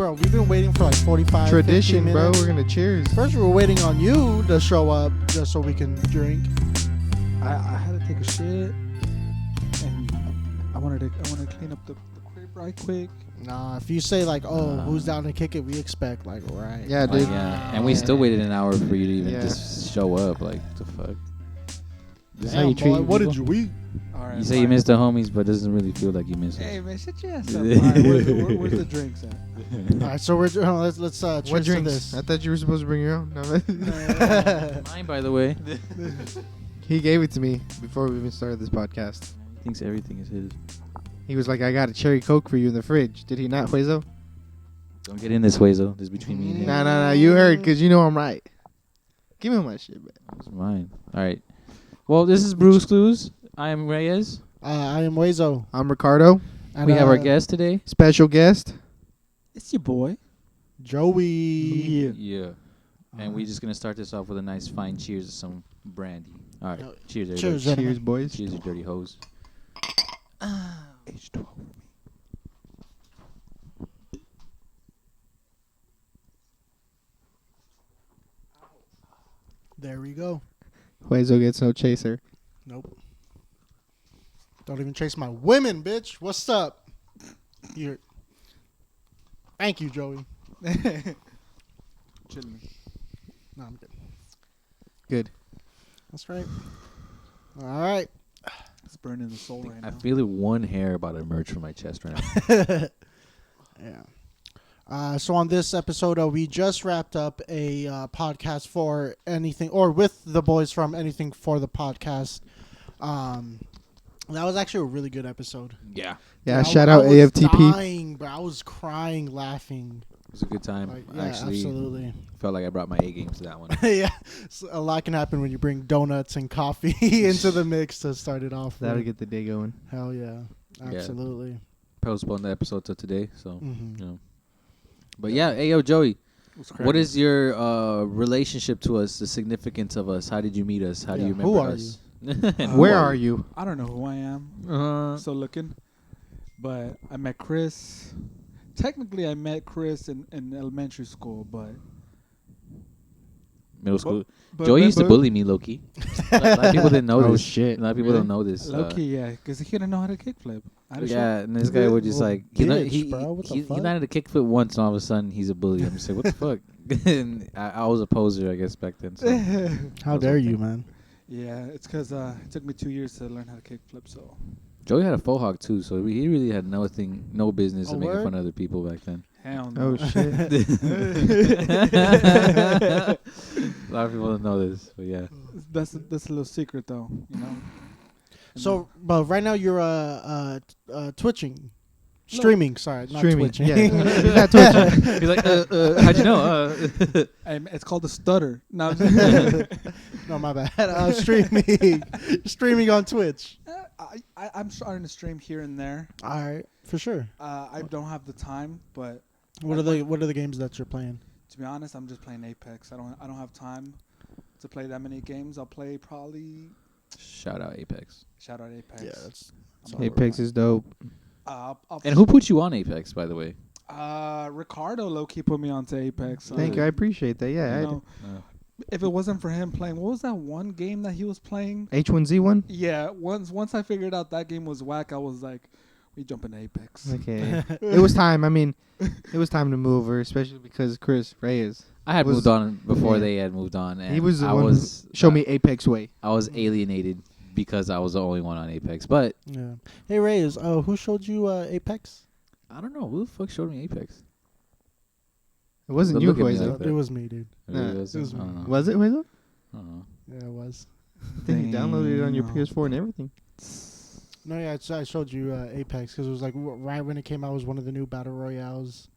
bro, we've been waiting for like 45 Tradition, 50 bro. minutes. We're gonna cheers. First, we were waiting on you to show up just so we can drink. I had to take a shit, and I wanted to clean up the crib right quick. Nah, if you say like, oh, who's down to kick it, we expect like, right. Yeah, dude. Yeah, and we still waited an hour for you to even just show up. Like, the fuck? This is how Damn, you treat boy, what people? did you eat? All right, You say you miss the homies, but it doesn't really feel like you miss them. Hey man, shut your ass up. All right, where's the drinks at? All right, so we're let's cheers What to drinks? this. I thought you were supposed to bring your own. No, Mine, by the way. he gave it to me before we even started this podcast. He thinks everything is his. He was like, "I got a cherry Coke for you in the fridge." Did he not, Huezo? Don't get in this way, though. This is between me and him. Nah. You heard, because you know I'm right. Give me my shit back. It's mine. All right. Well, this is BrewsClues. I am Reyes. I am Wezo. I'm Ricardo. And, We have our guest today. Special guest. It's your boy. Joey. Yeah. And we're just going to start this off with a nice fine cheers to some brandy. All right. Cheers, everybody. Cheers, gentlemen. Cheers, boys. Cheers, you dirty hoes. H12. There we go. Huezo gets no chaser. Nope. Don't even chase my women, bitch. What's up? Here. Thank you, Joey. Chilling. No, I'm good. Good. That's right. All right. It's burning the soul right I now. feel it one hair about to emerge from my chest right now. Yeah. So on this episode, we just wrapped up a podcast for anything, or with the boys from Anything for the Podcast. That was actually a really good episode. Yeah. Yeah, I shout out was AFTP. Dying, bro. I was crying, laughing. It was a good time. Like, I yeah, actually absolutely. felt like I brought my A game to that one. Yeah, so a lot can happen when you bring donuts and coffee into the mix to start it off. That'll with. get the day going. Hell yeah, absolutely. Postponed the episode till today, so Mhm. you know. But yeah, hey yo, Joey, What's what is your relationship to us? The significance of us? How did you meet us? How do Yeah, you who remember are us? Where are you? I don't know who I am. Still looking. But I met Chris. Technically, I met Chris in elementary school, but Middle school. but Joey used to bully me, low key. A lot of people didn't know Oh, this. shit. A lot of people Really? don't know this. Low key, yeah, because he didn't know how to kickflip. Yeah, and this guy would just Well, like bitch, bro, what the he fuck? landed a kickflip once, and all of a sudden he's a bully. I'm just like, what the fuck? And I was a poser, I guess, back then. So. How That's dare okay. you, man? Yeah, it's because it took me 2 years to learn how to kickflip. So Joey had a faux hawk too, so he really had no business Oh, of making word? fun of other people back then. hell no. Oh, shit. A lot of people don't know this, but yeah. That's a little secret though, you know. So, but right now you're twitching, streaming. Sorry, not Streaming. twitching. Yeah. He's not twitching. He's like, how'd you know? It's called a stutter. No, No, my bad. Streaming on Twitch. I'm starting to stream here and there. All right, for sure. I don't have the time, but What are the games that you're playing? to be honest, I'm just playing Apex. I don't have time to play that many games. I'll play probably Shout out Apex. shout out Apex. Yeah, that's Apex is dope. I'll And who put you on Apex, by the way? Ricardo low key put me onto Apex. Thank you. I appreciate that. Yeah. You know, if it wasn't for him playing, what was that one game that he was playing? H1Z1? Yeah, once I figured out that game was whack, I was like, we jump into Apex. Okay. It was time. I mean, it was time to move over, especially because Chris Reyes. I had Was- moved on before yeah. they had moved on. And He was the I one who was showed me Apex Way. I was alienated because I was the only one on Apex. But yeah. Hey Reyes, who showed you Apex? I don't know who the fuck showed me Apex. It wasn't Don't you, look at me Huezo. like that. It was me, dude. Nah, It was, it was I don't know. Was it, Huezo? I don't know. Yeah, it was. Then you downloaded it on your Damn. PS4 and everything. No, yeah, I showed you Apex because it was like right when it came out. It was one of the new battle royales.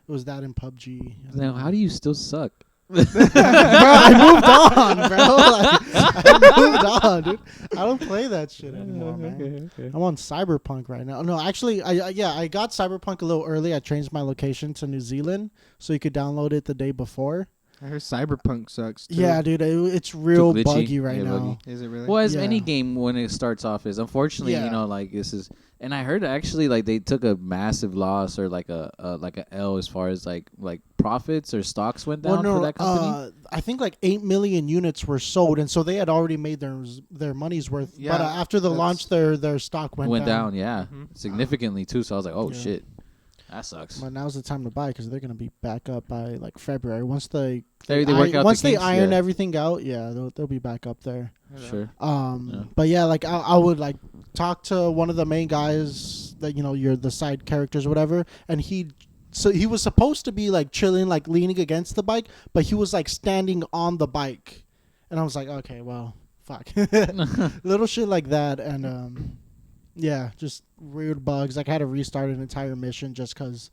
It was that in PUBG. Now, how do you still suck? Bro, I moved on, bro. Like, I moved on, dude. I don't play that shit anymore, man. Okay. I'm on Cyberpunk right now. No, actually, I got Cyberpunk a little early. I changed my location to New Zealand so you could download it the day before. I heard Cyberpunk sucks, too. Yeah, dude, it's real glitchy. buggy right Yeah, now. buggy. Is it really? Well, as Yeah. any game when it starts off is, unfortunately, Yeah. you know, like this is And I heard actually like they took a massive loss or like a L as far as like profits or stocks went down for that company. I think like 8 million units were sold, and so they had already made their money's worth. Yeah, but after the launch, their stock went down. Yeah, significantly too. So I was like, oh Yeah. shit, that sucks. But now's the time to buy because they're gonna be back up by like February once they work out once the they kinks, iron yeah. everything out. Yeah, they'll be back up there. Sure. Yeah. But yeah, like I would like talk to one of the main guys that you're the side characters or whatever, and he was supposed to be like chilling, like leaning against the bike, but he was like standing on the bike, and I was like, okay, well, fuck, little shit like that, and yeah, just weird bugs. Like I had to restart an entire mission just because.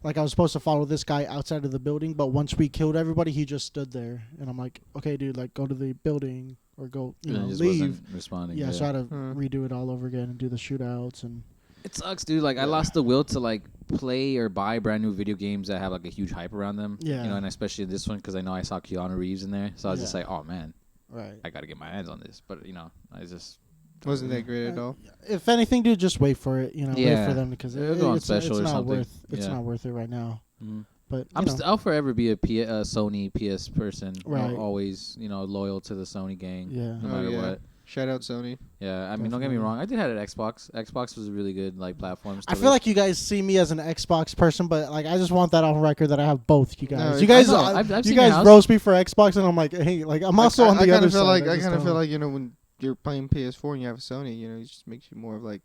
Like, I was supposed to follow this guy outside of the building, but once we killed everybody, he just stood there. And I'm like, okay, dude, like, go to the building or go, just leave. wasn't responding. Yeah, so I had to redo it all over again and do the shootouts. And it sucks, dude. Like, I lost the will to, like, play or buy brand new video games that have, like, a huge hype around them. Yeah. And especially this one because I know I saw Keanu Reeves in there. So I was just like, oh, man. Right. I got to get my hands on this. But, I just... Wasn't that great at all? If anything, dude, just wait for it. Wait for them because It'll go on special it's or not something. worth. It's not worth it right now. Mm-hmm. But I'll forever be a Sony PS person. Right. Always, loyal to the Sony gang. Yeah. No matter what. Shout out Sony. Yeah, I mean, don't get me wrong. I did have an Xbox. Xbox was a really good platform. I feel like you guys see me as an Xbox person, but like I just want that on record that I have both. You guys, No, you guys, I've you seen guys your house. roast me for Xbox, and I'm like, hey, like I'm also on the other side. I kind of feel like when you're playing PS4 and you have a Sony, it just makes you more of like,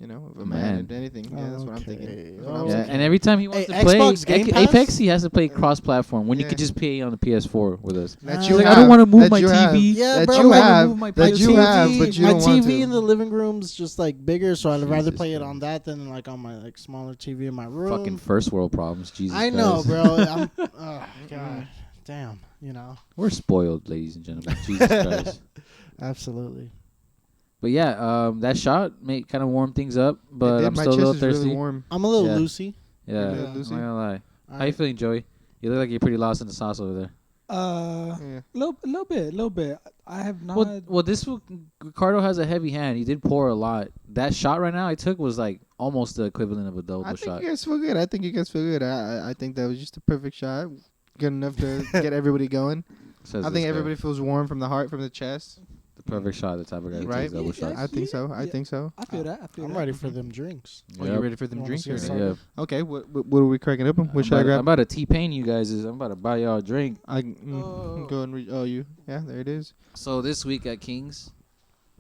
of a man than anything. Yeah, that's what I'm thinking. That's what I'm thinking. And every time he wants to Xbox play Game Pass? Apex, he has to play cross-platform when you could just play on the PS4 with us. That He's you like, have, I don't want to move that my you TV. have, Yeah, that bro, you like, have, my that you have, but you my don't want TV to. in the living room's just like bigger, so I'd rather Jesus play it Christ. on that than like on my like smaller TV in my room. Fucking first world problems, Jesus I know, Christ. bro. I'm, oh god, damn. We're spoiled, ladies and gentlemen. Jesus Christ. Absolutely. But yeah, that shot kind of warm things up, but I'm my still a little chest is thirsty. really warm. I'm a little Yeah. loosey. Yeah, You're a I'm little not Lucy? gonna lie. All How you right. feeling, Joey? You look like you're pretty lost in the sauce over there. Yeah. little bit. I have not. Well, Ricardo has a heavy hand. He did pour a lot. That shot right now I took was like almost the equivalent of a double I think shot. you guys feel good. I think that was just a perfect shot. Good enough to get everybody going. Says I this think guy. everybody feels warm from the heart, from the chest. The perfect shot, the type of guy who Right? takes double Yeah, shots. I think so. I Yeah. think so. I feel that. I'm ready for them drinks. Oh, you ready for them You wanna drinks? see us already? start? Yeah. Okay, what are we cracking open? What should I I'm grab? about to T-Pain you guys. I'm about to buy y'all a drink. Go and read. Oh, you. Yeah, there it is. So this week at King's,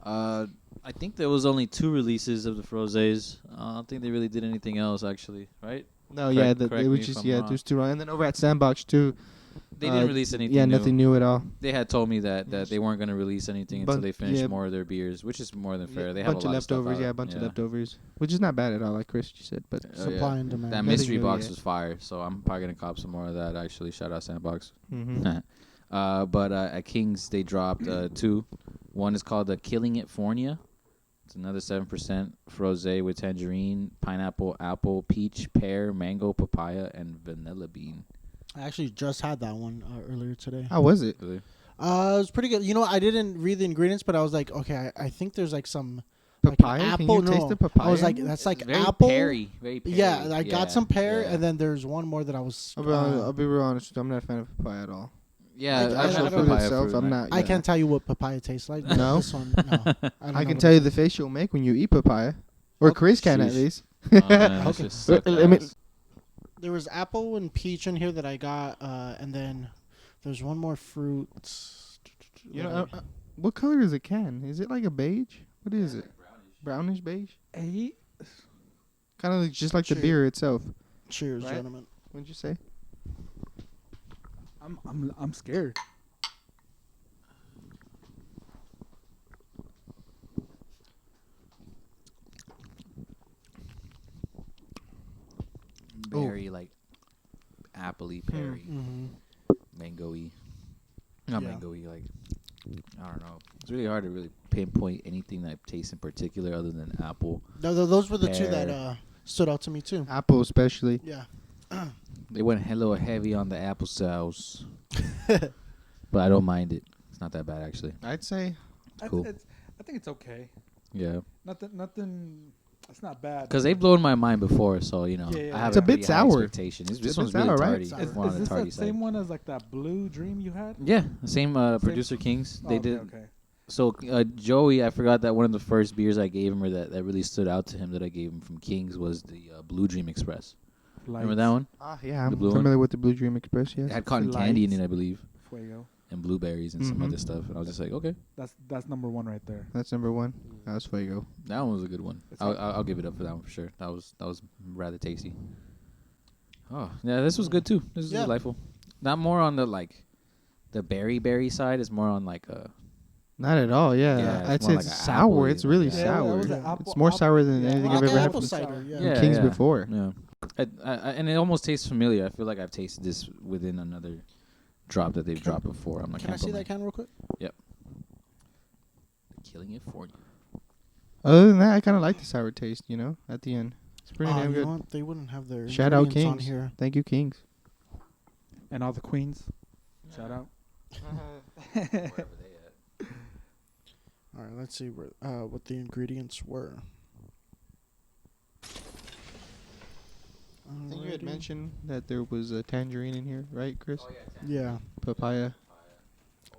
I think there was only 2 releases of the Frosés. I don't think they really did anything else, actually, right? No, Correct- yeah, correct it was me just if I'm wrong. there's 2 wrong, and then over at Sandbox too. They didn't release anything Yeah, new. nothing new at all. They had told me that they weren't going to release anything until Bun- they finished yeah. more of their beers, which is more than fair. They have bunch a lot of leftovers. of stuff out. Yeah, a bunch of leftovers, which is not bad at all, like Chris just said. But Supply and demand. That Nothing mystery new box yet. was fire, so I'm probably going to cop some more of that, actually. Shout out Sandbox. mhm. But at King's, they dropped 2. One is called the KillingItFornia. It's another 7% Frosé with tangerine, pineapple, apple, peach, pear, mango, papaya, and vanilla bean. I actually just had that one earlier today. How was it? Really? It was pretty good. I didn't read the ingredients, but I was like, okay, I think there's like some Papaya? Like Can apple. you taste the papaya? I was like, that's like Very apple. Very peary. Yeah, I got some pear, yeah. and then there's one more that I was. I'll be real honest with you. I'm not a fan of papaya at all. Yeah, I Actual don't food know. itself, I'm not. I yeah. can't tell you what papaya tastes like. No? This one, no. don't I know can what tell it you the face you'll make when you eat papaya, or Oh, Chris can at sheesh. least. Okay. Let me- There was apple and peach in here that I got, and then there's one more fruit. What color is a can? Is it like a beige? What is it? Brownish beige? 8. Kind of just like the Cheers. beer itself. Cheers, Right? gentlemen. What'd you say? I'm scared. Very like appley, peary, Mm-hmm. mango-y. Not Yeah. mango-y, like I don't know. It's really hard to really pinpoint anything that tastes in particular other than apple. Those were the two Pear. that stood out to me too. Apple especially. Yeah. They went a little heavy on the apple sauce, but I don't mind it. It's not that bad actually. I'd say. Cool. I think it's okay. Yeah. Nothing. It's not bad. Because they've blown my mind before, so I have It's a bit pretty high sour. expectation. This It's a one's bit really sour, right? tardy. Is It's more on Is the this tardy the side. same one as like that blue dream you had? Yeah, the same producer Kings. They okay, did. Okay. So Joey, I forgot that one of the first beers I gave him, or that really stood out to him that I gave him from Kings, was the Blue Dream Express. Remember that one? Yeah, The I'm blue familiar with the Blue Dream Express. Yes. It had cotton Lights. candy in it, I believe, Fuego. and blueberries and some other stuff. And I was just like, okay, That's number one right there. That's number one. That was Fuego. that one was a good one. It's I'll give it up for that one for sure. That was rather tasty. Oh yeah, this was good too. This was delightful. Not more on the berry side. It's more on like Not at all. Yeah, Yeah, I'd it's say more it's like a sour. apple, It's really yeah. Yeah, that sour. was an Yeah. apple- It's more sour than yeah, anything like I've ever had apple from cider. Yeah. Kings before. Yeah, and it almost tastes familiar. I feel like I've tasted this within another drop that they've dropped before. I'm like, Can I see that can real quick? KillingItFornia. Other than that, I kind of like the sour taste. At the end, it's pretty damn You good. know what? They wouldn't have their Shout out ingredients Kings. on here. Thank you, Kings. And all the queens. Shout out. All right, let's see what the ingredients were. I think you had Alrighty. mentioned that there was a tangerine in here, right, Chris? Yeah. Papaya.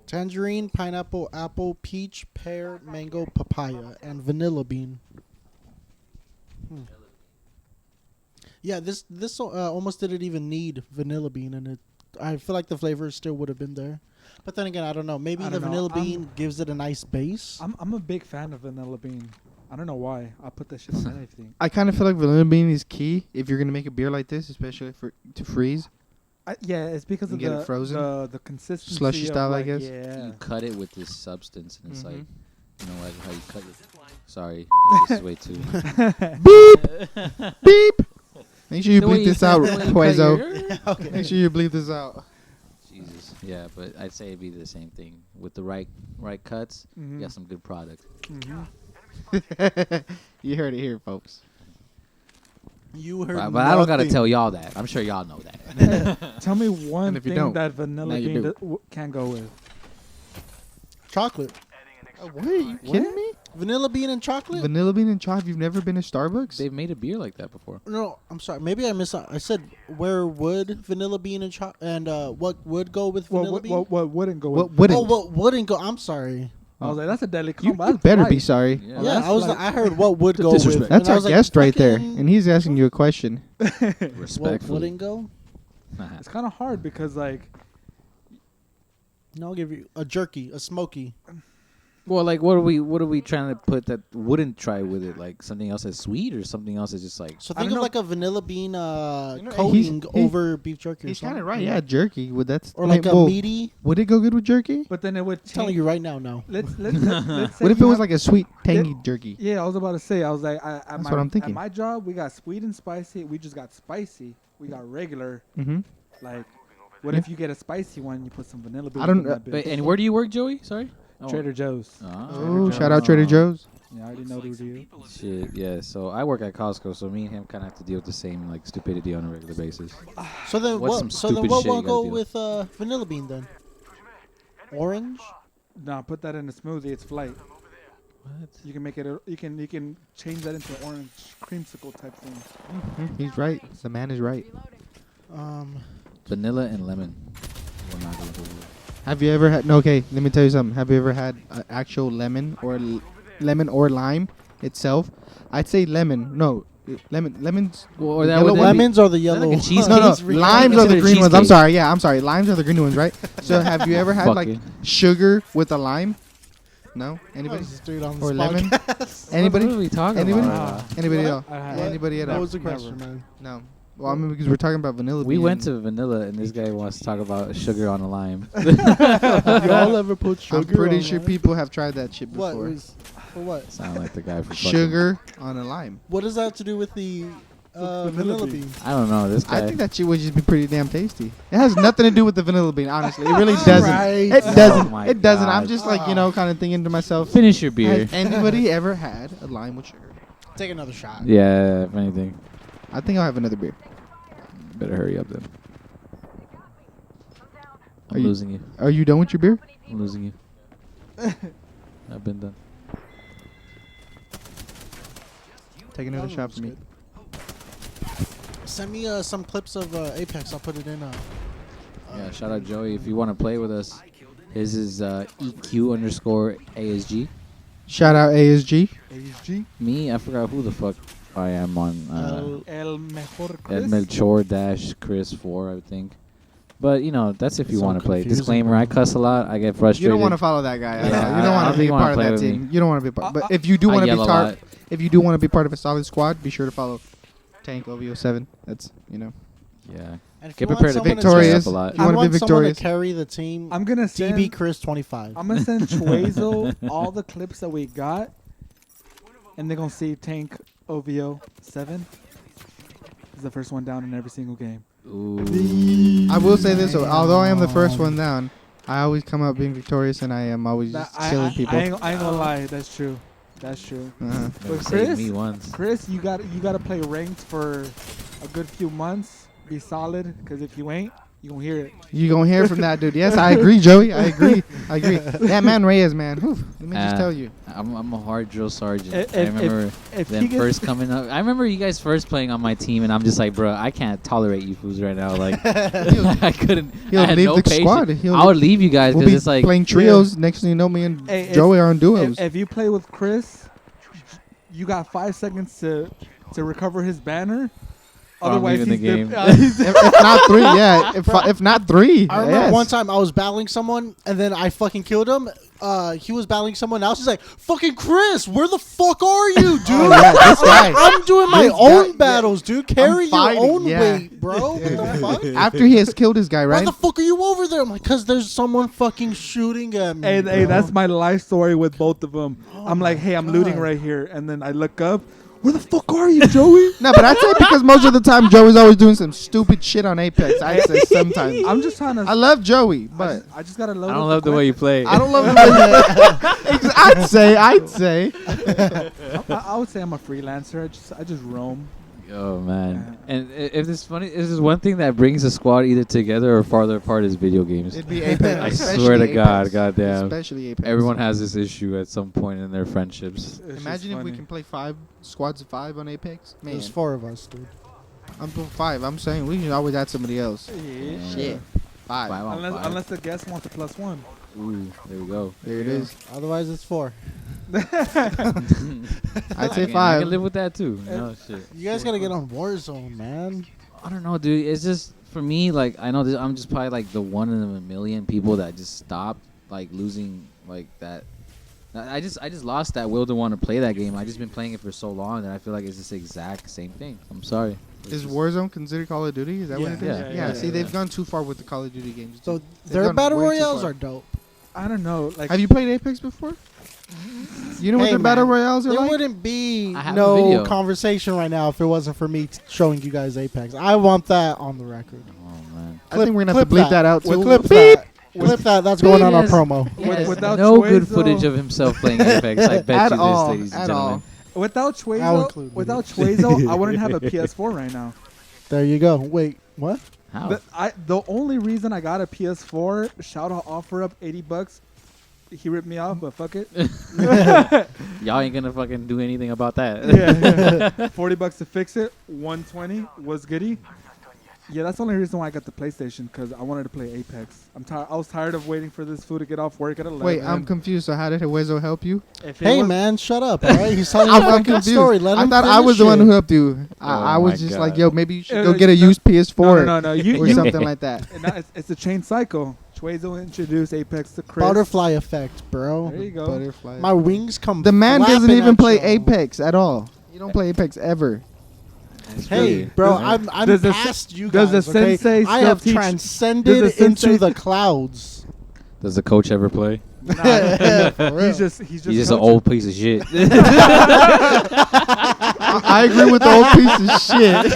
Tangerine, pineapple, apple, peach, pear, mango, papaya, and vanilla bean. Yeah, this almost didn't even need vanilla bean in it. I feel like the flavor still would have been there. But then again, I don't know. Maybe I the don't know. vanilla bean gives it a nice base. I'm a big fan of vanilla bean. I don't know why. I put that shit on anything. I kind of feel like vanilla bean is key if you're gonna make a beer like this, especially to freeze. Yeah, it's because You of get it frozen? the consistency. Slushy of style, I like, guess? Yeah. You cut it with this substance, and it's like, Mhm. like how you cut your. Sorry, this is way too. Beep. Make sure you The way bleep this out, the way you cut Poizo. your- Make sure you bleep this out. Jesus, yeah, but I'd say it'd be the same thing with the right cuts. Mhm. You got some good product. Mhm. You heard it here, folks. You heard But I don't gotta nothing. tell y'all that. I'm sure y'all know that. Tell me one And if you thing don't, that vanilla now you bean do. can go with. Chocolate. What? Are you kidding me? Vanilla bean and chocolate? Vanilla bean and chocolate. You've never been to Starbucks? They've made a beer like that before. No, I'm sorry. Maybe I missed. I said where would vanilla bean and what would go with vanilla bean? What wouldn't go What with? wouldn't? Oh, what wouldn't go? I'm sorry. I was like, that's a deadly You combo. That's better be light. sorry. Yeah. Oh, Yeah, that's I was. like- I heard what would the go with. disrespect. That's and I our was like, guest right there, fucking- and he's asking you a question. What Respectfully. wouldn't go? It's kind of hard because like No, I'll give you a jerky, a smoky. Well, like, what are we trying to put that wouldn't try with it? Like something else that's sweet, or something else that's just like. So I think don't of know. like a vanilla bean know, coating he's- over beef jerky. He's or kind something. of right. Yeah, jerky. Would that's Or like a well, meaty. Would it go good with jerky? but then it would I'm telling change. you right now, no. Let's say What if it you was have- like a sweet, tangy jerky? Yeah, I was about to say. I was like, at That's my, what I'm thinking. At my job, we got sweet and spicy. We just got spicy. We got regular. Mm-hmm. Like, what Yeah. if you get a spicy one? You put some vanilla beans I don't in that Wait, bitch. and where do you work, Joey? Sorry. Oh. Trader Joe's. Oh, shout out Trader Joe's. Yeah, I already know who you. Shit, yeah. So I work at Costco, so me and him kind of have to deal with the same like stupidity on a regular basis. So then What's some So then stupid what shit will you gotta go do? with vanilla bean then? Orange. Nah, put that in a smoothie. It's flight. What? You can make it. You can change that into orange creamsicle type thing. He's right. The man is right. Vanilla and lemon. We're not gonna do it. Have you ever had? No, okay, let me tell you something. Have you ever had actual lemon or lime itself? I'd say lemon. No, lemons. Well, or The that yellow would one? Lemons are the that like yellow. a cheesecake? No, no, He's re- limes are the Consider green ones. I'm cheesecake. sorry. Yeah, I'm sorry. Limes are the green ones, right? So have you ever had like Fucking- sugar with a lime? No. Anybody? Straight on Or this lemon? podcast. Anybody? What are we talking Anybody? about? Wow. Anybody What? else? I had- Anybody at That all? was the Never. question, man. No. Well, I mean, because we're talking about vanilla. We bean went and to vanilla, and this guy wants to talk about sugar on a lime. Y'all ever put sugar? I'm pretty on sure lime? people have tried that shit What before. was for what? Sound like the guy from fucking- Sugar on a lime. What does that have to do with the vanilla bean? I don't know. This guy. I think that shit would just be pretty damn tasty. It has nothing to do with the vanilla bean, honestly. It really doesn't. Right. It doesn't. Oh my it doesn't. I'm God. just like, kind of thinking to myself, Finish your beer. has anybody ever had a lime with sugar? Take another shot. Yeah, if anything. I think I'll have another beer. Better hurry up then. Are I'm you- losing you. Are you done with your beer? I'm losing you. I've been done. Take another That shot was for me. good. Send me some clips of Apex. I'll put it in. Yeah, shout out Joey if you want to play with us. His is EQ_ASG. Shout out ASG. ASG. Me, I forgot who the fuck I am on. El Mejor Ed Chris. Melchor-Chris4, I think. But, you know, that's if you So want to play. confusing, Disclaimer, bro. I cuss a lot. I get frustrated. You don't want to follow that guy. Yeah, You don't I want don't to be think a you wanna part of play that with team. me. You don't want to be a part. But if you do I want to yell be a part, lot. if you do want to be part of a solid squad, be sure to follow Tank OVO7. That's Yeah. And if Get you want prepared to someone victorious. up a lot. You I wanna be want someone victorious. to carry the team. I'm gonna send DB Chris 25. I'm gonna send Chuezo all the clips that we got, and they're gonna see Tank OVO 7 is the first one down in every single game. Ooh. I will say this, though, although I am the first one down, I always come out being victorious, and I am always That- killing people. I ain't gonna lie, that's true. That's true. Uh-huh. Never But saved Chris- me once. Chris, you gotta play ranked for a good few months. Be solid, because if you ain't, you gonna hear it. You gonna hear from that dude? Yes, I agree, Joey. I agree. That man Reyes, man. Whew, let me just tell you. I'm a hard drill sergeant. If- I remember If them he gets, first coming up. I remember you guys first playing on my team, and I'm just like, bro, I can't tolerate you fools right now. Like, I couldn't. He'll I had leave no the patience. squad. I would leave you guys We'll because be it's like playing trios. Next thing you know, me and Hey, Joey are on duos. if you play with Chris, you got 5 seconds to recover his banner. Or I'm Otherwise, leaving he's the game. if not three, yeah. If not three, I remember yes. one time I was battling someone and then I fucking killed him. He was battling someone else. He's like, "Fucking Chris, where the fuck are you, dude?" Oh, yeah, this guy. I'm doing my This own guy- battles, dude. Carry your fighting, own yeah. weight, bro. What the fuck? After he has killed his guy, Why right? the fuck are you over there? I'm like, cause there's someone fucking shooting at me. Hey, bro. that's my life story with both of them. I'm like, my hey, I'm looting God. right here, and then I look up. Where the fuck are you, Joey? No, but I'd say because most of the time Joey's always doing some stupid shit on Apex. I'd say sometimes. I'm just trying to. I love Joey, but I just gotta load. I don't up love the way you play. I don't love the way you I'd say. I would say I'm a freelancer. I just roam. Oh man! And if this funny, this is one thing that brings a squad either together or farther apart is video games. It'd be Apex. I especially swear to Apex. God, goddamn. Especially Apex. Everyone has this issue at some point in their friendships. It's Imagine just if we funny. can play 5 squads of 5 on Apex. Man, There's 4 of us, dude. I'm for 5. I'm saying we can always add somebody else. Yeah. Shit. 5. Five on five. Unless the guest wants a +1. Ooh, there we go. There it is. Otherwise, it's 4. I'd I say mean, I 5. can live with that too. No shit. You guys gotta get on Warzone, man. I don't know, dude. It's just for me. Like I know this, I'm just probably like the one in a million people that just stopped like losing like that. I just lost that will to want to play that game. I just been playing it for so long that I feel like it's just the exact same thing. I'm sorry. It's Is just- Warzone considered Call of Duty? Is that what it is? Yeah. Yeah, See, yeah. they've gone too far with the Call of Duty games. So They've their gone battle way too royales far. are dope. I don't know. Like, Have you played Apex before? You know what Hey, the battle man, royales are There like? wouldn't be I have a no video. conversation right now if it wasn't for me showing you guys Apex. I want that on the record. Oh man. I think we're gonna have to clip bleep that out too. Clip Beep. that. Clip that. That's going on our Yes. promo. Yes. without no good Chuezo- footage of himself playing Apex. I bet At you all, this, ladies and at gentlemen. without I'll Chuezo, include without Chuezo, I wouldn't have a PS4 right now. There you go. Wait, what? How? The only reason I got a PS4, shout out offer up $80. He ripped me off, but fuck it. Y'all ain't gonna fucking do anything about that. Yeah. $40 to fix it. 120 was goody. Yeah, that's the only reason why I got the PlayStation, because I wanted to play Apex. I was tired of waiting for this fool to get off work at 11. Wait, I'm confused. So how did Huezo help you? If it Hey was- man, shut up! All right, he's telling you I'm a fucking confused. story. Let I him thought I was finish the one it. who helped you. Oh I was my just God. like, yo, maybe you should Uh, go get a no- used PS4 No. You, or you, something like that. no, it's a chain cycle. Chuezo introduced Apex to Chris. Butterfly effect, bro. There you go. Butterfly. My wings come. The man doesn't flapping even at play y'all. Apex at all. You don't play Apex ever. That's Hey, really- bro, Yeah. I'm Does the past you does guys. the okay? sensei I still have teach- transcended does the into sensei- the clouds. Does the coach ever play? Nah, For real. he's just He's just an coaching. old piece of shit. I agree with the old piece of shit.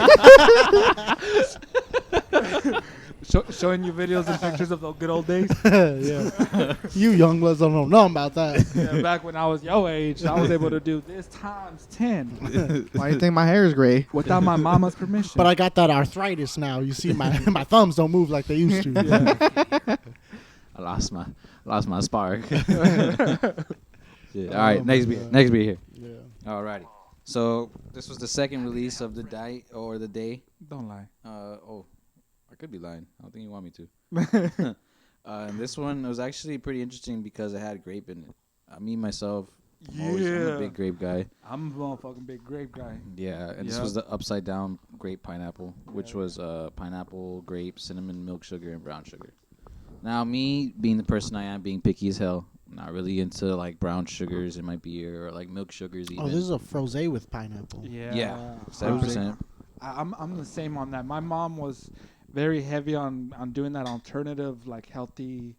Showing you videos and pictures of the good old days. Yeah. You young bloods don't know nothing about that. Yeah, back when I was your age, I was able to do this times 10 Why do you think my hair is gray? without my mama's permission. But I got that arthritis now. You see, my my thumbs don't move like they used to. Yeah. I lost my spark. Shit. All right, next beer here. Yeah. Alrighty. So this was the second release of the the day. Don't lie. I could be lying. I don't think you want me to. And this one was actually pretty interesting because it had grape in it. Me myself, I'm a big grape guy. I'm a motherfucking big grape guy. Yeah, and this was the upside down grape pineapple, which was pineapple, grape, cinnamon, milk sugar, and brown sugar. Now, me being the person I am, being picky as hell, not really into like brown sugars in my beer or like milk sugars even. Oh, this is a frosé with pineapple. Yeah, 7%. I'm the same on that. My mom was very heavy on doing that alternative, like healthy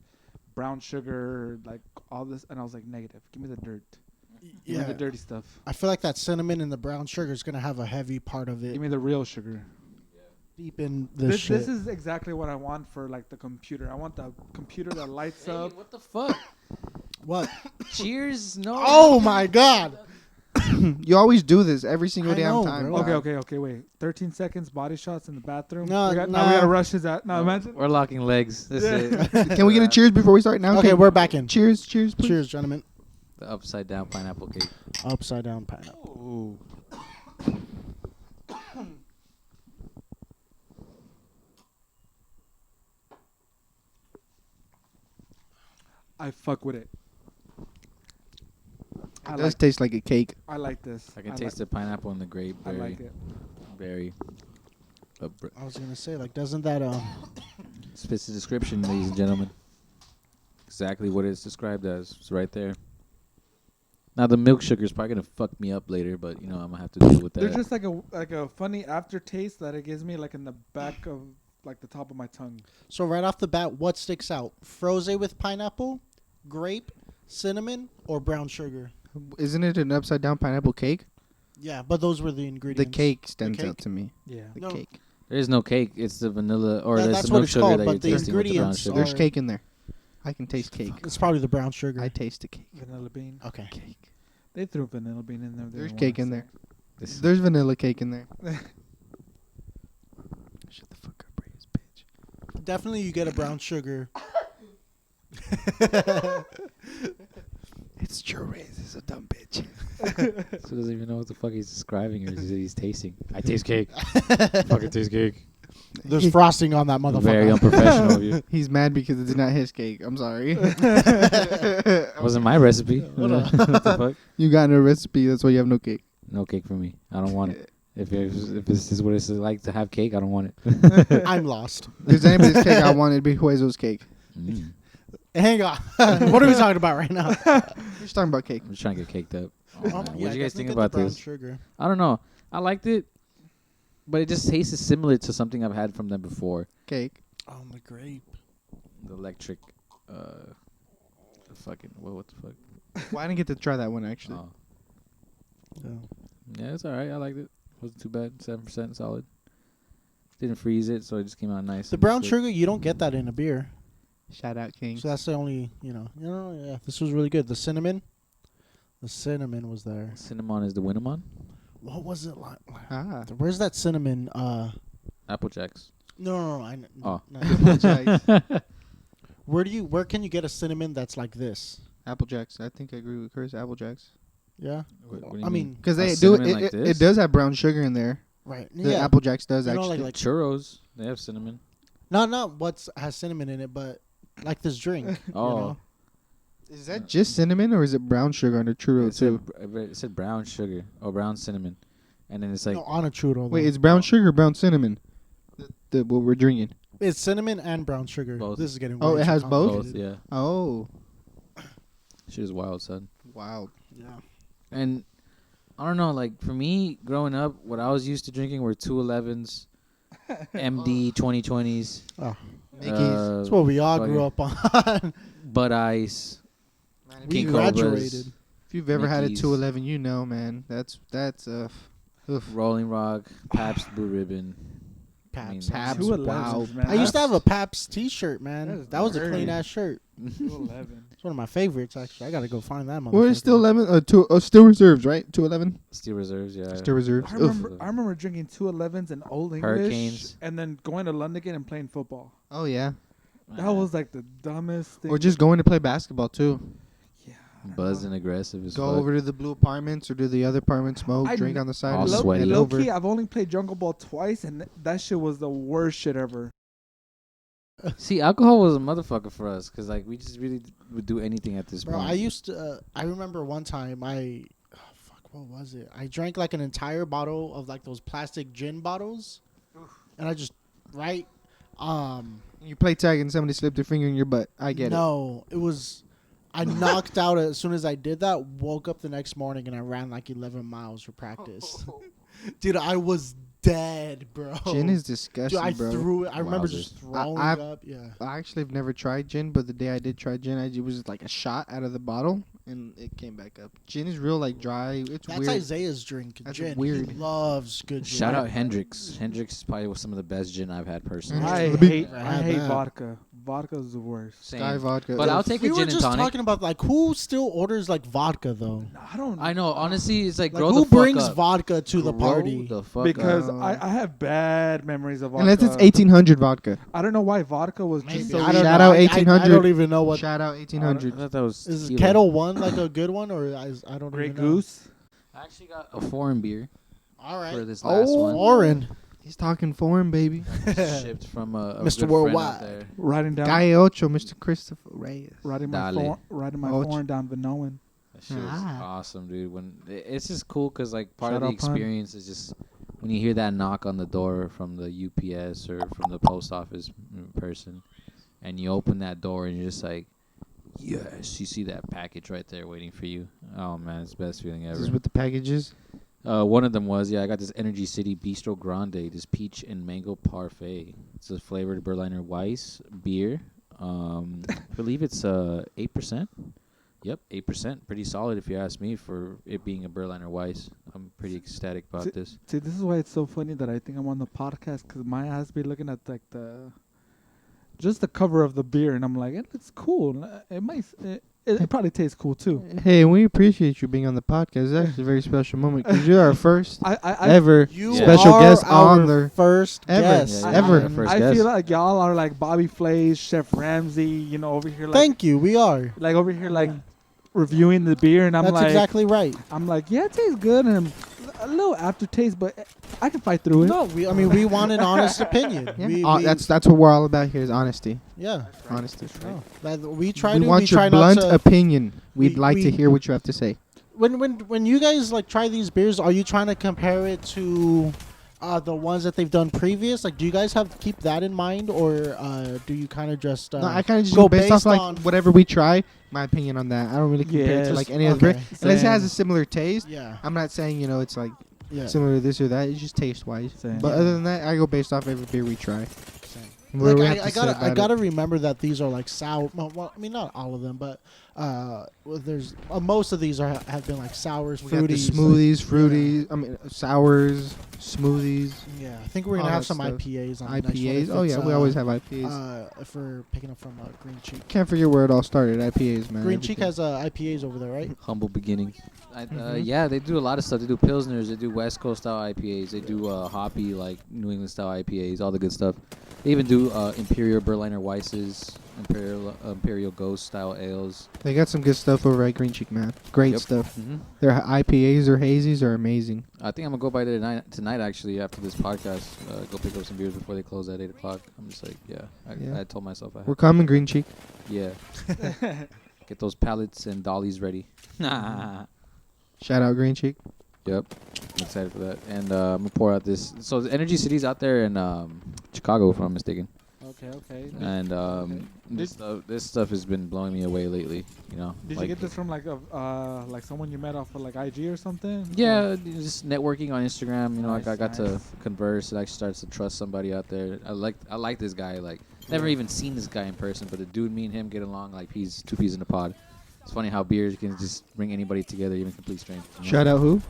brown sugar, like all this, and I was like, negative. Give me the dirt. Give me the dirty stuff. I feel like that cinnamon and the brown sugar is gonna have a heavy part of it. Give me the real sugar. Deep in this shit. This is exactly what I want for like the computer. I want the computer that lights up. What the fuck? What? Cheers! No. Oh my god! You always do this every single I damn know, time. bro. Okay. Wait. 13 seconds. Body shots in the bathroom. No, Now we nah. gotta rush his ass. No, imagine. We're locking legs. That's it. Can we get a cheers before we start now? Okay, we're back in. Cheers, please. Cheers, gentlemen. The upside down pineapple cake. Upside down pineapple. I fuck with it. It does taste like a cake. I like this. I can taste the pineapple and the grape. I Very, like it. very. I was gonna say, like, doesn't that Fits the description, ladies and gentlemen. Exactly what it's described as. It's right there. Now the milk sugar is probably gonna fuck me up later, but you know I'm gonna have to deal with that. There's just like a funny aftertaste that it gives me, like in the back of like the top of my tongue. So right off the bat, what sticks out? Frosé with pineapple, grape, cinnamon, or brown sugar? Isn't it an upside down pineapple cake? Yeah, but those were the ingredients. The cake stands cake? out to me. Yeah. The No. cake. There is no cake. It's the vanilla or Yeah, there's that's the what milk it's sugar called, that but you're the tasting with the brown ingredients sugar. There's Sorry. cake in there. I can taste cake. It's probably the brown sugar. I taste the cake. Vanilla bean. Okay. Cake. They threw vanilla bean in there. They There's didn't cake want in to there. This- There's vanilla cake in there. Shut the fuck up, Breeze, bitch. Definitely, you get a brown sugar. It's true, Riz is a dumb bitch. So doesn't even know what the fuck he's describing or he's tasting. I taste cake. Fucking taste cake. There's frosting on that motherfucker. Very unprofessional of you. He's mad because it's not his cake. I'm sorry. Wasn't my recipe. Hold on. What the fuck? You got no recipe, that's why you have no cake. No cake for me. I don't want it. If this is what it's like to have cake, I don't want it. I'm lost. If there's anybody's cake I want, it'd be Huezo's cake. Mm. Hang on. What are we talking about right now? We're just talking about cake. I'm just trying to get caked up. Oh, What yeah, do you guys definitely think get about the brown this? Sugar. I don't know. I liked it, but it just tastes similar to something I've had from them before. Cake. Oh, the grape. The electric, what the fuck? Well, I didn't get to try that one, actually. Oh. Yeah. Yeah, it's alright. I liked it. Wasn't too bad. 7% solid. Didn't freeze it, so it just came out nice. The and brown slick. sugar, you don't get that in a beer. Shout out, King. So that's the only, yeah, this was really good. The cinnamon was there. Cinnamon is the Winnemon. What was it like? Ah. Where's that cinnamon? Apple Jacks. No. Oh. No. Where can you get a cinnamon that's like this? Apple Jacks. I think I agree with Chris. Apple Jacks. Yeah. What do you I mean, Because A they do cinnamon it. like it this? does have brown sugar in there. right. The Yeah. Apple Jacks does You know, actually. like churros. They have cinnamon. not what has cinnamon in it, but like this drink. Oh. You know? Is that just cinnamon or is it brown sugar on a churro too? It said brown sugar or brown cinnamon, and then it's like No, on a churro. Wait, though. it's brown sugar or brown cinnamon? What we're drinking. It's cinnamon and brown sugar. Both. This is getting Oh, way it too has both? both. complicated. Yeah, Oh. shit is wild, son. Wow. Yeah. And I don't know, like for me, growing up, what I was used to drinking were 211s, MD 2020s, Oh, Mickey's. that's what we all grew up on. Bud Ice. We King graduated. Cobras, If you've ever had a Mickey's. 211, you know, man. That's oof. Rolling Rock, Pabst Blue Ribbon. Pabst. Pabst. 211s, Wow. man. I used to have a Pabst T-shirt, man. That is That was a dirty. clean ass shirt. 211. It's one of my favorites, actually. I gotta go find that. Well, it's motherfucker. still lemon. Still reserves, right? 211. Steel Reserves, yeah. Still reserves. I Oof. remember drinking 211s in Old English. Hurricanes. And then going to London and playing football. Oh yeah. That was like the dumbest thing. Or just going to play basketball too. Yeah. Buzzed and aggressive as Go fuck. over to the blue apartments or do the other apartments smoke, drink on the side. all and sweaty. head Low over. key, I've only played Jungle Ball twice, and that shit was the worst shit ever. See, alcohol was a motherfucker for us because like we just really would do anything at this Bro, point. I used to. I remember one time what was it? I drank like an entire bottle of like those plastic gin bottles, and I just You play tag and somebody slipped their finger in your butt. I get it. No, it was. I knocked out as soon as I did that. Woke up the next morning and I ran like 11 miles for practice. Dude, I was dead, bro. Gin is disgusting, Dude, I bro. threw it. I remember Wowzers. just throwing I've- up. Yeah. I actually have never tried gin, but the day I did try gin, it was like a shot out of the bottle, and it came back up. Gin is real like dry. It's That's weird. Isaiah's drink. That's Gin. weird. He loves good gin. Shout out Hendrix. Hendrix is probably some of the best gin I've had personally. Mm. I I had hate that. vodka. Vodka's the worst. Same. Sky vodka. But I'll take We a were gin and just tonic. talking about like who still orders like vodka though. I don't. I know. Honestly, it's like, Like grow who the fuck brings up. vodka to the Grow party? the fuck because up. I have bad memories of vodka. Unless it's 1800 vodka. I don't know why vodka was Maybe. just so. I don't Shout know. out I 1800. don't even know what. Shout out I 1800. thought that was Is tequila. Kettle One like a good one or I don't Grey even know. Goose. I actually got a foreign beer All right. for this last one. Oren. He's talking foreign, baby. Shipped from a Mr. good Worldwide. friend out there. Riding down. Guy Ocho, Mr. Christopher Reyes. Riding my Dale. riding my Ouch. phone down Vinoan. That shit was Ah. awesome, dude. When it's just cool because like part Shout of the out Pun. experience is just when you hear that knock on the door from the UPS or from the post office person, and you open that door and you're just like, yes, you see that package right there waiting for you. Oh man, it's the best feeling This ever. is with the packages. One of them was, I got this Energy City Bistro Grande, this peach and mango parfait. It's a flavored Berliner Weiss beer. I believe it's 8%. Yep, 8%. Pretty solid if you ask me for it being a Berliner Weiss. I'm pretty ecstatic about this. See, this is why it's so funny that I think I'm on the podcast because my ass be looking at like just the cover of the beer and I'm like, it looks cool. It might. It probably tastes cool too. Hey, we appreciate you being on the podcast. It's actually a very special moment because you're our first I ever You special are guest our on the first ever. guest. Yeah, ever. yeah, first I guest. feel like y'all are like Bobby Flay's, Chef Ramsay, you know, over here like Thank you. We are. over here like reviewing the beer and I'm That's like exactly right. I'm like, yeah, it tastes good and a little aftertaste, but I can fight through it. No, we want an honest opinion. Yeah. That's what we're all about here is honesty. yeah. Honesty. No, that we try We to. want we your try blunt not to. opinion. We'd we- like we- to hear what you have to say. When you guys like try these beers, are you trying to compare it to the ones that they've done previous? Like, do you guys have to keep that in mind, or do you kind of just? No, I kind of just go go based off based like on- whatever we try. My opinion on that. I don't really compare it to Yes. like any other beer. Okay. Unless it has Same. a similar taste. Yeah. I'm not saying, it's like Yeah. similar to this or that. It's just taste wise. Same. But other than that, I go based off every beer we try. What Like, do we have to I say gotta, I about gotta it? remember that these are like sour. Well, I mean, not all of them, but there's most of these have been like sours, We got the fruities. smoothies, fruities. I mean, sours, smoothies, Yeah, I think we're gonna all have that some stuff. IPAs on the next one IPAs. if Oh it's, yeah, we always have IPAs. if we're picking up from Green Cheek. Can't forget where it all started. IPAs, man. Green Cheek everything. has IPAs over there, right? Humble beginning. Mhm. Yeah, they do a lot of stuff. They do Pilsners. They do West Coast style IPAs. They do hoppy, like New England style IPAs, all the good stuff. They even do Imperial Berliner Weisses, Imperial Ghost style ales. They got some good stuff over at Green Cheek, man. Great Yep. stuff. Mm-hmm. Their IPAs or hazies are amazing. I think I'm gonna go by there tonight. Actually, after this podcast, go pick up some beers before they close at 8:00. I'm just like, Yeah. I told myself I We're had. coming, Green Cheek. Yeah. Get those pallets and dollies ready. Shout out Green Cheek. Yep. I'm excited for that. And I'm gonna pour out this. So the Energy City's out there in Chicago, if I'm not mistaken. Okay. And this stuff has been blowing me away lately. You know. Did you get this from like like someone you met off of like IG or something? Yeah, just networking on Instagram. You know, Nice, I got to nice. converse. It actually starts to trust somebody out there. I like this guy. Like, never even seen this guy in person, but the dude, me and him get along like he's two peas in a pod. It's funny how beers can just bring anybody together, even complete strangers. you know? Shout out who?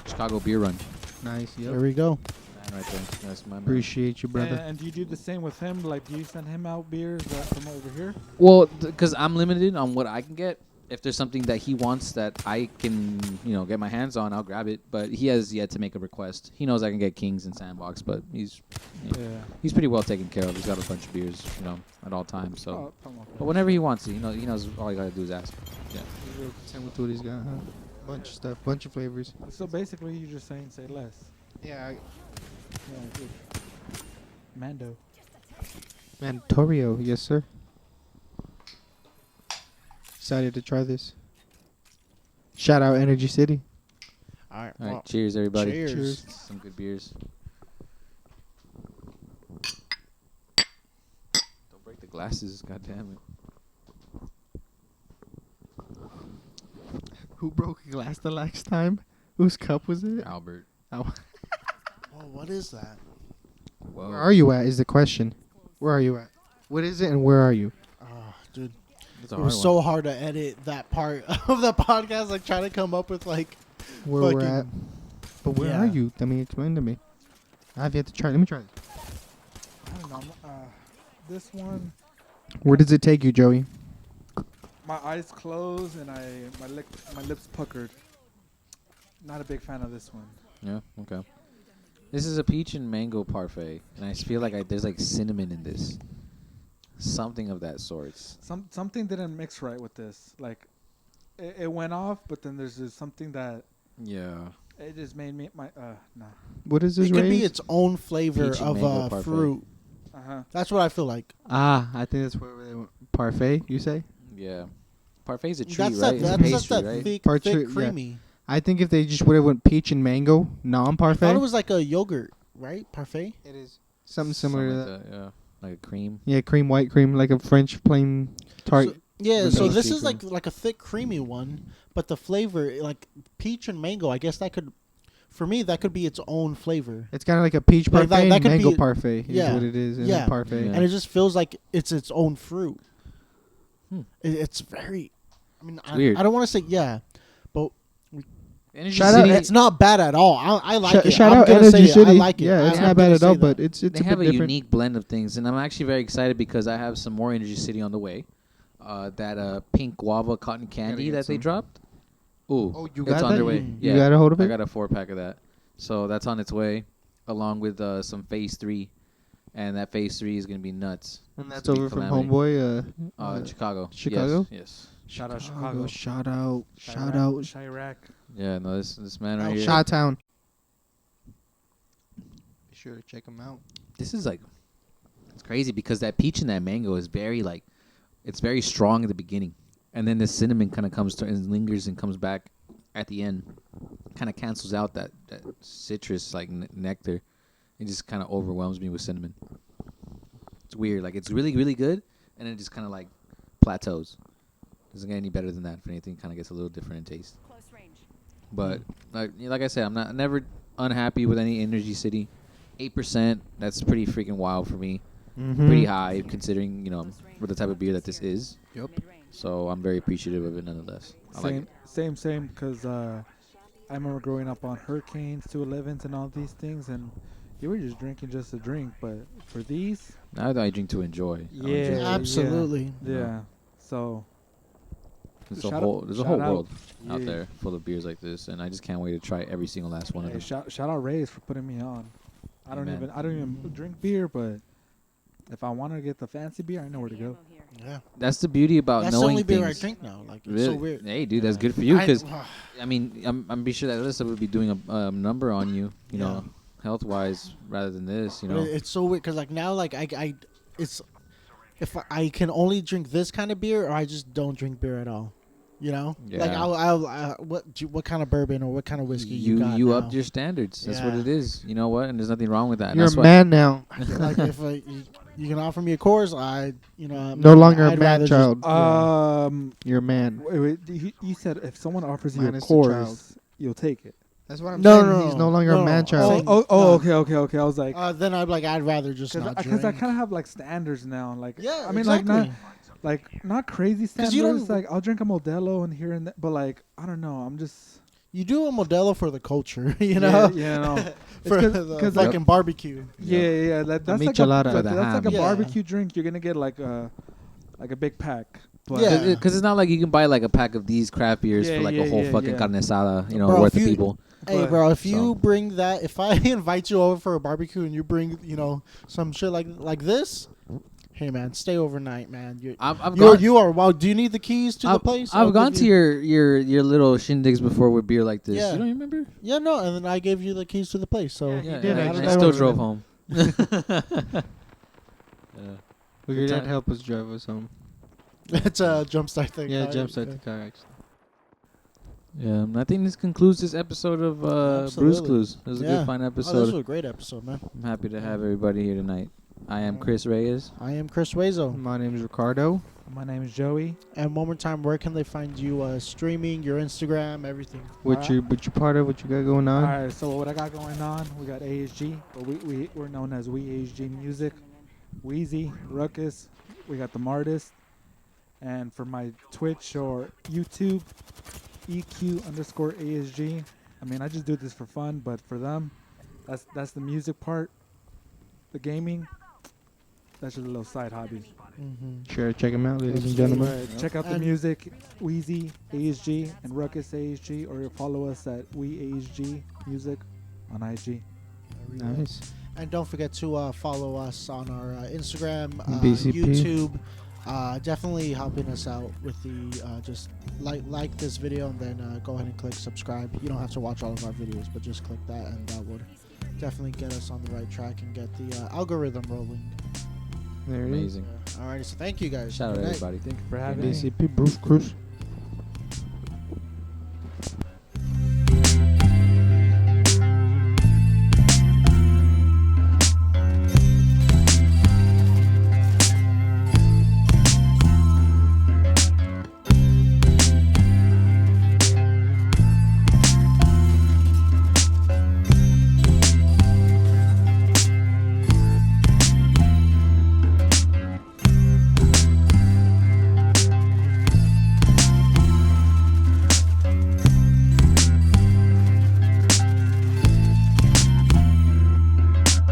Chicago Beer Run. Nice. There Yep. we go. Man, right there. That's my man. Appreciate you, brother. And do you do the same with him? Like, do you send him out beers from over here? Well, because I'm limited on what I can get. If there's something that he wants that I can, get my hands on, I'll grab it. But he has yet to make a request. He knows I can get Kings and Sandbox, but he's pretty well taken care of. He's got a bunch of beers, at all times. So, Oh, come on. but whenever he wants it, he knows all you gotta do is ask. Yeah. He's real content with what he's got, huh? Bunch of stuff, bunch of flavors. So basically, you're just saying say less. Yeah, Yeah, good. Mando. Mantorio, yes sir. Excited to try this. Shout out Energy City. All right. All right, cheers, everybody. Cheers. Some good beers. Don't break the glasses, god damn it. Who broke a glass the last time? Whose cup was it? Albert. Oh. Oh, what is that? Whoa. Where are you at is the question. Where are you at? What is it and where are you? Oh, dude. That's a It hard was one. so hard to edit that part of the podcast, like trying to come up with like Where we're fucking- at. But where Yeah. are you? I mean, explain to me. I've yet to try. Let me try this. I don't know. This one, Where does it take you, Joey? my eyes closed and my lips puckered. Not a big fan of this one. Yeah, okay. This is a peach and mango parfait, and I feel like there's like cinnamon in this. Something of that sort. Something didn't mix right with this. Like, it went off, but then there's just something that Yeah. it just made me nah. What is this it could be raised? its own flavor Peach and of mango parfait. fruit. That's what I feel like. I think that's where they went. Parfait, you say? Yeah. Parfait's a treat, That's right? that. It's a That's just pastry, that right? thick, Partridge, thick, yeah. creamy. I think if they just would have went peach and mango, I non-parfait. thought it was like a yogurt, right? Parfait. It is something similar to that. like Yeah. Like a cream. Yeah, cream, white cream, like a French plain tart. So, yeah, The so pastry this is cream. like a thick, creamy one, but the flavor, like peach and mango, I guess that could, for me, that could be its own flavor. It's kind of like a peach Like parfait that and could mango be- parfait is yeah. what it is. And Yeah. parfait. Yeah. And it just feels like it's its own fruit. Hmm. It's very, I mean, weird. I don't want to say, yeah, but Energy Shout City, out- it's not bad at all. I like it. Shout I'm out gonna Energy say City. I like it. Yeah, it's I'm not bad gonna at all, say but that. it's they a have bit a different. unique blend of things, and I'm actually very excited because I have some more Energy City on the way. That pink guava cotton candy get that they some. dropped. Ooh, Oh, you it's got on that? their way. Mm. Yeah, You got a hold of I it? got a 4-pack of that, so that's on its way, along with some Phase 3, and that Phase 3 is gonna be nuts. And that's It's gonna be over from calamity. Homeboy. Chicago. Chicago? Yes. Shout out Chicago. Chicago. Shout out. Chirac. Yeah. No, this man right Oh, here. Shot Town. Be sure to check them out. This is like, it's crazy because that peach and that mango is very like, it's very strong at the beginning, and then the cinnamon kind of comes to and lingers and comes back at the end, kind of cancels out that citrus like nectar. It just kind of overwhelms me with cinnamon. It's weird. Like it's really really good, and it just kind of like plateaus. Doesn't get any better than that. If anything, kind of gets a little different in taste. Close range. But like I said, I'm never unhappy with any Energy City. 8%. That's pretty freaking wild for me. Mm-hmm. Pretty high considering what the type of beer that this is. Yep. Mid-range. So I'm very appreciative of it nonetheless. I like it. Same. Because I remember growing up on Hurricanes, 211s, and all these things, and you were just drinking just to drink. But for these, Now that I drink to enjoy. I don't Yeah. drink- Absolutely. yeah. So There's Shout a out- whole there's a shout whole out. world out Yeah. there full of beers like this, and I just can't wait to try every single last one of hey, them. shout out Ray's for putting me on. I don't Amen. even drink beer, but if I want to get the fancy beer, I know where to go. Yeah. That's the beauty about That's the knowing only beer I things. drink now. Like it's Really? so weird. Hey, dude, that's good for you I- because I mean, I'm be sure that Alyssa would be doing a number on you, you Yeah. know, health wise rather than this, you But know. it's so weird because like now like I it's if I can only drink this kind of beer or I just don't drink beer at all. You know, like Yeah. I'll what kind of bourbon or what kind of whiskey you got you now? upped your standards. That's what Yeah. it is. You know what? And there's nothing wrong with that. And You're that's a why- man now. Like if you can offer me a course, No longer a I'd man rather child. Yeah. You're a man. Wait, you said if someone offers you Minus a the child. course, you'll take it. That's what I'm No, saying. no, He's no. no longer No, a man no. child. Saying- Okay. I was like, Then I'd rather just not because I drink. kind of have like standards now. Like, Yeah, I mean, exactly. like not crazy 'Cause you standards. don't- Like I'll drink a Modelo and here and there, but like I don't know. I'm just You do a Modelo for the culture, you know, Yeah, no. for It's the 'cause, like, fucking barbecue. Yeah. That's like michelada. a, For the that's like a ham. Yeah. barbecue drink. You're gonna get like a big pack. But Yeah. Because it's not like you can buy like a pack of these craft beers Yeah, for like yeah, a whole yeah, fucking yeah. carne asada, you know, Bro, worth if of you- people. Hey, But- bro, if So- you bring if I invite you over for a barbecue and you bring, some shit like this, Hey man, stay overnight, man. I've Wow, do you need the keys to the place? I've gone to your little shindigs before with beer like this. Yeah. You don't remember? Yeah, no, and then I gave you the keys to the place. So Yeah, you did, I actually. still drove home. Well, your dad helped us drive us home. It's a jumpstart thing. Yeah, right? jumpstart the car actually. Yeah, I think this concludes this episode of Brews Absolutely. Clues. It was a Yeah. good, fun Oh, this episode. was a great episode, man. I'm happy to have everybody here tonight. I am Chris Reyes. I am Chris Wazo. My name is Ricardo. My name is Joey. And one more time, where can they find you streaming, your Instagram, everything? What you part of? What you got going on? All right, so what I got going on, we got ASG, but we're known as We ASG Music, Wheezy, Ruckus, we got the Martist, and for my Twitch or YouTube, EQ_ASG. I mean, I just do this for fun, but for them, that's the music part, the gaming. That's just a little side hobby. Mm-hmm. Sure, check them out, ladies and gentlemen. Right, check out the music, Wheezy ASG and Ruckus ASG, or follow us at We ASG Music on IG. Nice. And don't forget to follow us on our Instagram, BCP. YouTube. Definitely helping us out with the just like this video and then go ahead and click subscribe. You don't have to watch all of our videos, but just click that and that would definitely get us on the right track and get the algorithm rolling. There it is. Amazing. Alrighty, so thank you guys. Shout out Good night. everybody. Thank you for having me. BCP BrewsClues.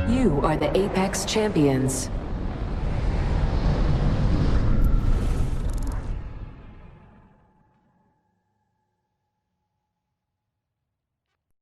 You are the Apex Champions.